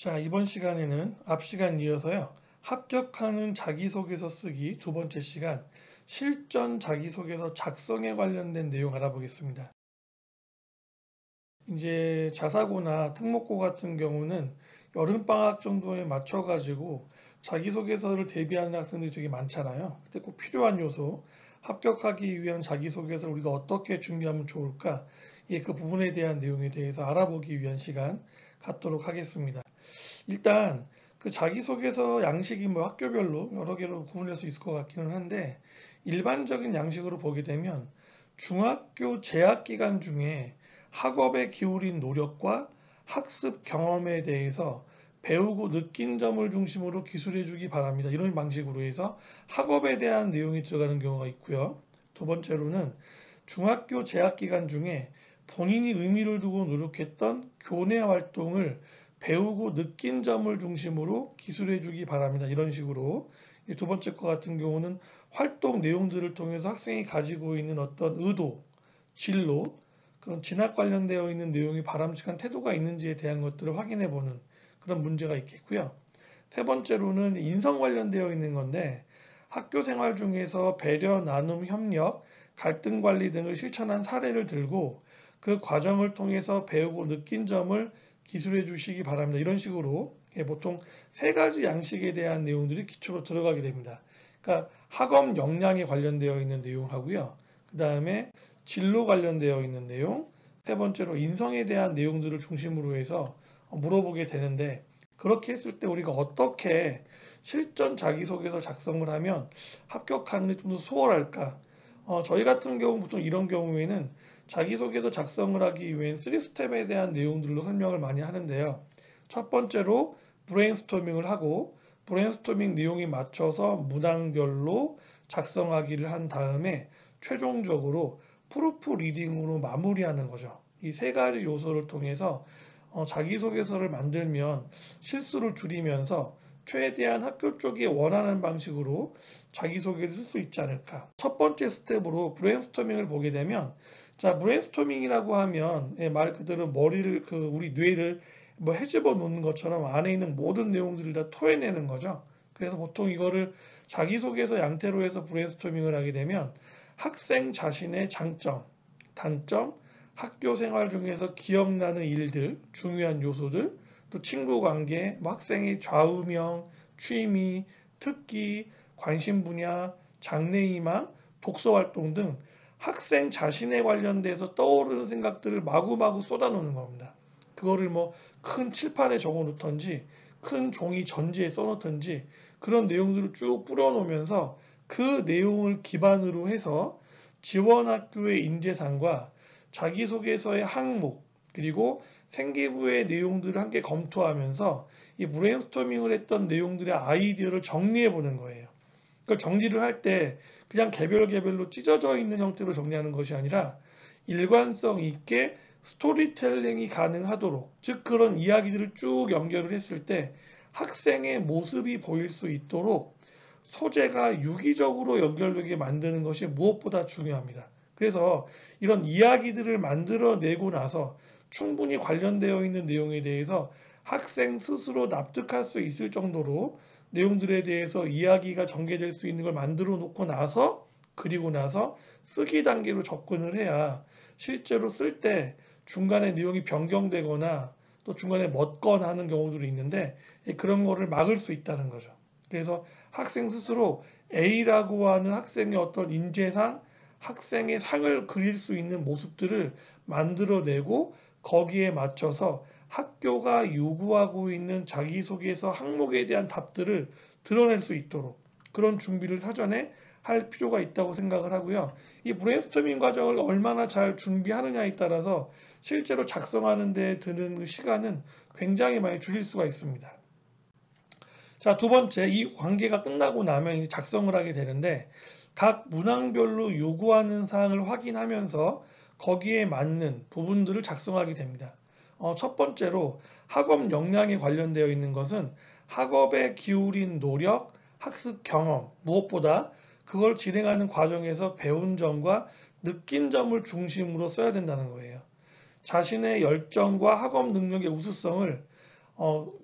자, 이번 시간에는 앞 시간 이어서요. 합격하는 자기소개서 쓰기 두 번째 시간, 실전 자기소개서 작성에 관련된 내용 알아보겠습니다. 이제 자사고나 특목고 같은 경우는 여름방학 정도에 맞춰가지고 자기소개서를 대비하는 학생들이 되게 많잖아요. 그때 꼭 필요한 요소, 합격하기 위한 자기소개서를 우리가 어떻게 준비하면 좋을까? 그 부분에 대한 내용에 대해서 알아보기 위한 시간 갖도록 하겠습니다. 일단 그 자기소개서 양식이 뭐 학교별로 여러 개로 구분할 수 있을 것 같기는 한데, 일반적인 양식으로 보게 되면 중학교 재학 기간 중에 학업에 기울인 노력과 학습 경험에 대해서 배우고 느낀 점을 중심으로 기술해 주기 바랍니다. 이런 방식으로 해서 학업에 대한 내용이 들어가는 경우가 있고요. 두 번째로는 중학교 재학 기간 중에 본인이 의미를 두고 노력했던 교내 활동을 배우고 느낀 점을 중심으로 기술해 주기 바랍니다. 이런 식으로. 두 번째 거 같은 경우는 활동 내용들을 통해서 학생이 가지고 있는 어떤 의도, 진로, 그런 진학 관련되어 있는 내용이 바람직한 태도가 있는지에 대한 것들을 확인해 보는 그런 문제가 있겠고요. 세 번째로는 인성 관련되어 있는 건데, 학교 생활 중에서 배려, 나눔, 협력, 갈등 관리 등을 실천한 사례를 들고 그 과정을 통해서 배우고 느낀 점을 기술해 주시기 바랍니다. 이런 식으로 보통 세 가지 양식에 대한 내용들이 기초로 들어가게 됩니다. 그러니까 학업 역량에 관련되어 있는 내용하고요. 그 다음에 진로 관련되어 있는 내용, 세 번째로 인성에 대한 내용들을 중심으로 해서 물어보게 되는데, 그렇게 했을 때 우리가 어떻게 실전 자기소개서 작성을 하면 합격하는 게 좀 더 수월할까? 저희 같은 경우 보통 이런 경우에는 자기소개서 작성을 하기 위한 3스텝에 대한 내용들로 설명을 많이 하는데요. 첫 번째로 브레인스토밍을 하고, 브레인스토밍 내용에 맞춰서 문항별로 작성하기를 한 다음에 최종적으로 프루프 리딩으로 마무리하는 거죠. 이 세 가지 요소를 통해서 자기소개서를 만들면 실수를 줄이면서 최대한 학교 쪽이 원하는 방식으로 자기소개를 쓸 수 있지 않을까. 첫 번째 스텝으로 브레인스토밍을 보게 되면, 자, 브레인스토밍이라고 하면 말 그대로 머리를 우리 뇌를 뭐 헤집어 놓는 것처럼 안에 있는 모든 내용들을 다 토해내는 거죠. 그래서 보통 이거를 자기소개서 양태로 해서 브레인스토밍을 하게 되면 학생 자신의 장점, 단점, 학교 생활 중에서 기억나는 일들, 중요한 요소들, 또 친구 관계, 뭐 학생의 좌우명, 취미, 특기, 관심 분야, 장래희망, 독서 활동 등 학생 자신에 관련돼서 떠오르는 생각들을 마구마구 쏟아놓는 겁니다. 그거를 뭐 큰 칠판에 적어 놓던지 큰 종이 전지에 써 놓던지 그런 내용들을 쭉 뿌려 놓으면서 그 내용을 기반으로 해서 지원학교의 인재상과 자기소개서의 항목, 그리고 생기부의 내용들을 함께 검토하면서 이 브레인스토밍을 했던 내용들의 아이디어를 정리해 보는 거예요. 그걸 정리를 할 때 그냥 개별로 찢어져 있는 형태로 정리하는 것이 아니라 일관성 있게 스토리텔링이 가능하도록, 즉 그런 이야기들을 쭉 연결을 했을 때 학생의 모습이 보일 수 있도록 소재가 유기적으로 연결되게 만드는 것이 무엇보다 중요합니다. 그래서 이런 이야기들을 만들어내고 나서 충분히 관련되어 있는 내용에 대해서 학생 스스로 납득할 수 있을 정도로 내용들에 대해서 이야기가 전개될 수 있는 걸 만들어 놓고 나서, 그리고 나서 쓰기 단계로 접근을 해야 실제로 쓸 때 중간에 내용이 변경되거나 또 중간에 멎거나 하는 경우들이 있는데 그런 거를 막을 수 있다는 거죠. 그래서 학생 스스로 A라고 하는 학생의 어떤 인재상, 학생의 상을 그릴 수 있는 모습들을 만들어내고 거기에 맞춰서 학교가 요구하고 있는 자기소개서 항목에 대한 답들을 드러낼 수 있도록 그런 준비를 사전에 할 필요가 있다고 생각을 하고요. 이 브레인스토밍 과정을 얼마나 잘 준비하느냐에 따라서 실제로 작성하는 데 드는 시간은 굉장히 많이 줄일 수가 있습니다. 자, 두 번째, 이 관계가 끝나고 나면 이제 작성을 하게 되는데 각 문항별로 요구하는 사항을 확인하면서 거기에 맞는 부분들을 작성하게 됩니다. 첫 번째로 학업 역량에 관련되어 있는 것은 학업에 기울인 노력, 학습 경험, 무엇보다 그걸 진행하는 과정에서 배운 점과 느낀 점을 중심으로 써야 된다는 거예요. 자신의 열정과 학업 능력의 우수성을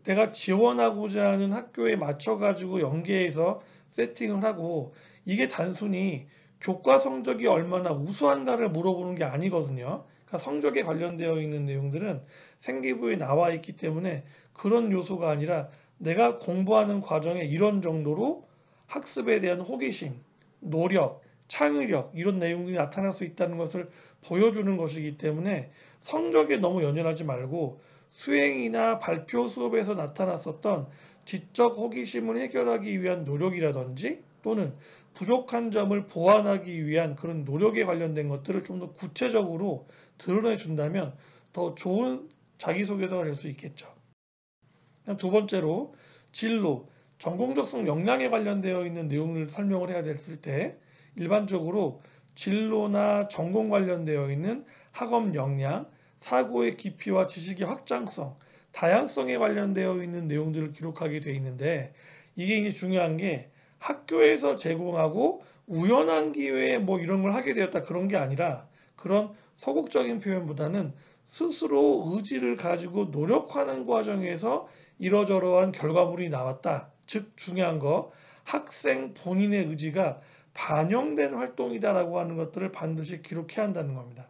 내가 지원하고자 하는 학교에 맞춰가지고 연계해서 세팅을 하고 이게 단순히 교과 성적이 얼마나 우수한가를 물어보는 게 아니거든요. 그러니까 성적에 관련되어 있는 내용들은 생기부에 나와 있기 때문에 그런 요소가 아니라 내가 공부하는 과정에 이런 정도로 학습에 대한 호기심, 노력, 창의력 이런 내용들이 나타날 수 있다는 것을 보여주는 것이기 때문에 성적에 너무 연연하지 말고 수행이나 발표 수업에서 나타났었던 지적 호기심을 해결하기 위한 노력이라든지 또는 부족한 점을 보완하기 위한 그런 노력에 관련된 것들을 좀 더 구체적으로 드러내 준다면 더 좋은 자기소개서가 될 수 있겠죠. 두 번째로 진로, 전공적성 역량에 관련되어 있는 내용을 설명을 해야 됐을 때 일반적으로 진로나 전공 관련되어 있는 학업 역량, 사고의 깊이와 지식의 확장성, 다양성에 관련되어 있는 내용들을 기록하게 되어 있는데 이게 이제 중요한 게 학교에서 제공하고 우연한 기회에 뭐 이런 걸 하게 되었다 그런 게 아니라 그런 서국적인 표현보다는 스스로 의지를 가지고 노력하는 과정에서 이러저러한 결과물이 나왔다. 즉 중요한 거 학생 본인의 의지가 반영된 활동이다라고 하는 것들을 반드시 기록해야 한다는 겁니다.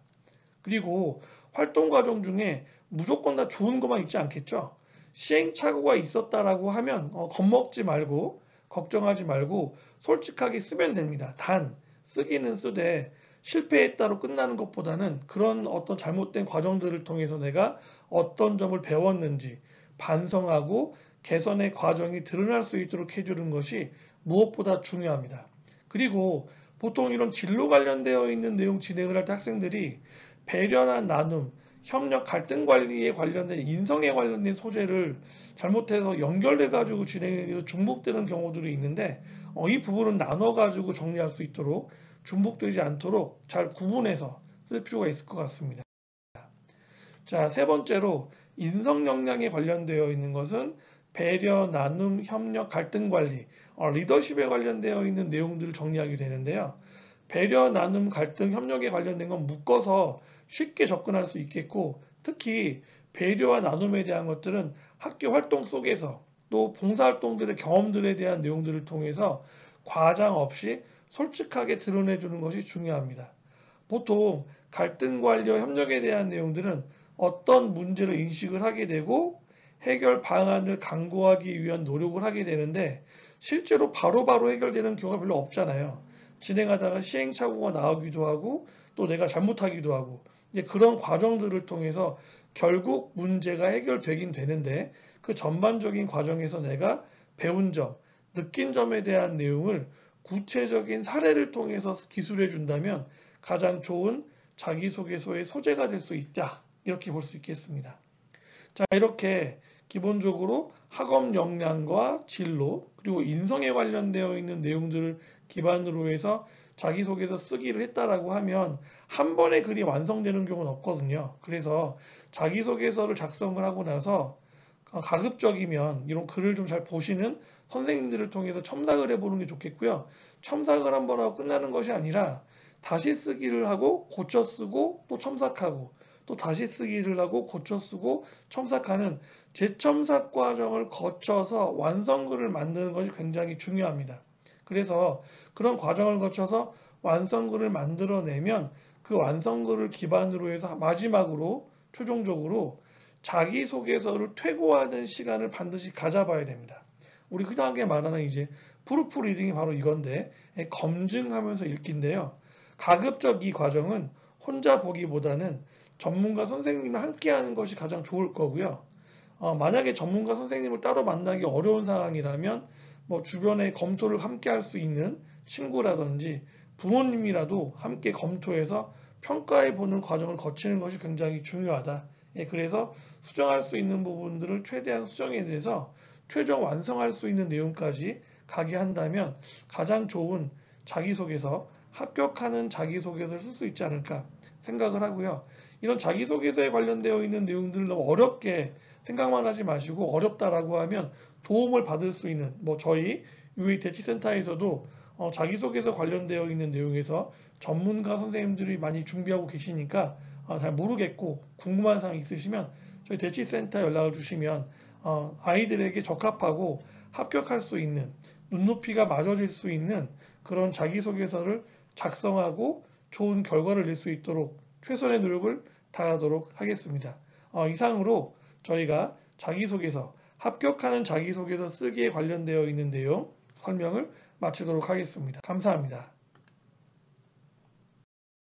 그리고 활동 과정 중에 무조건 다 좋은 것만 있지 않겠죠. 시행착오가 있었다라고 하면 겁먹지 말고 걱정하지 말고 솔직하게 쓰면 됩니다. 단 쓰기는 쓰되 실패했다로 끝나는 것보다는 그런 어떤 잘못된 과정들을 통해서 내가 어떤 점을 배웠는지 반성하고 개선의 과정이 드러날 수 있도록 해주는 것이 무엇보다 중요합니다. 그리고 보통 이런 진로 관련되어 있는 내용 진행을 할 때 학생들이 배려나 나눔, 협력, 갈등 관리에 관련된 인성에 관련된 소재를 잘못해서 연결해 가지고 진행해서 중복되는 경우들이 있는데 이 부분은 나눠 가지고 정리할 수 있도록 중복되지 않도록 잘 구분해서 쓸 필요가 있을 것 같습니다. 자, 세 번째로 인성 역량에 관련되어 있는 것은 배려, 나눔, 협력, 갈등 관리, 리더십에 관련되어 있는 내용들을 정리하게 되는데요. 배려, 나눔, 갈등, 협력에 관련된 건 묶어서 쉽게 접근할 수 있겠고 특히 배려와 나눔에 대한 것들은 학교 활동 속에서 또 봉사활동들의 경험들에 대한 내용들을 통해서 과장 없이 솔직하게 드러내주는 것이 중요합니다. 보통 갈등 관리와 협력에 대한 내용들은 어떤 문제를 인식을 하게 되고 해결 방안을 강구하기 위한 노력을 하게 되는데 실제로 바로바로 해결되는 경우가 별로 없잖아요. 진행하다가 시행착오가 나오기도 하고 또 내가 잘못하기도 하고 이제 그런 과정들을 통해서 결국 문제가 해결되긴 되는데 그 전반적인 과정에서 내가 배운 점, 느낀 점에 대한 내용을 구체적인 사례를 통해서 기술해 준다면 가장 좋은 자기소개서의 소재가 될 수 있다. 이렇게 볼 수 있겠습니다. 자, 이렇게 기본적으로 학업 역량과 진로 그리고 인성에 관련되어 있는 내용들을 기반으로 해서 자기소개서 쓰기를 했다라고 하면 한 번에 글이 완성되는 경우는 없거든요. 그래서 자기소개서를 작성을 하고 나서 가급적이면 이런 글을 좀 잘 보시는 선생님들을 통해서 첨삭을 해보는 게 좋겠고요. 첨삭을 한 번 하고 끝나는 것이 아니라 다시 쓰기를 하고 고쳐 쓰고 또 첨삭하고 또 다시 쓰기를 하고 고쳐 쓰고 첨삭하는 재첨삭 과정을 거쳐서 완성글을 만드는 것이 굉장히 중요합니다. 그래서 그런 과정을 거쳐서 완성글을 만들어내면 그 완성글을 기반으로 해서 마지막으로 최종적으로 자기소개서를 퇴고하는 시간을 반드시 가져봐야 됩니다. 우리 흔하게 말하는 이제 프루프 리딩이 바로 이건데 검증하면서 읽기인데요. 가급적 이 과정은 혼자 보기보다는 전문가 선생님을 함께 하는 것이 가장 좋을 거고요. 만약에 전문가 선생님을 따로 만나기 어려운 상황이라면 뭐 주변에 검토를 함께 할 수 있는 친구라든지 부모님이라도 함께 검토해서 평가해 보는 과정을 거치는 것이 굉장히 중요하다. 그래서 수정할 수 있는 부분들을 최대한 수정해 내서 최종 완성할 수 있는 내용까지 가게 한다면 가장 좋은 자기소개서, 합격하는 자기소개서를 쓸 수 있지 않을까 생각을 하고요. 이런 자기소개서에 관련되어 있는 내용들을 너무 어렵게 생각만 하지 마시고 어렵다라고 하면 도움을 받을 수 있는 뭐 저희 UA 대치센터에서도 자기소개서 관련되어 있는 내용에서 전문가 선생님들이 많이 준비하고 계시니까 잘 모르겠고 궁금한 사항 있으시면 저희 대치센터 연락을 주시면 아이들에게 적합하고 합격할 수 있는 눈높이가 맞춰질 수 있는 그런 자기소개서를 작성하고 좋은 결과를 낼 수 있도록 최선의 노력을 다하도록 하겠습니다. 이상으로 저희가 자기소개서, 합격하는 자기소개서 쓰기에 관련되어 있는 내용 설명을 마치도록 하겠습니다. 감사합니다.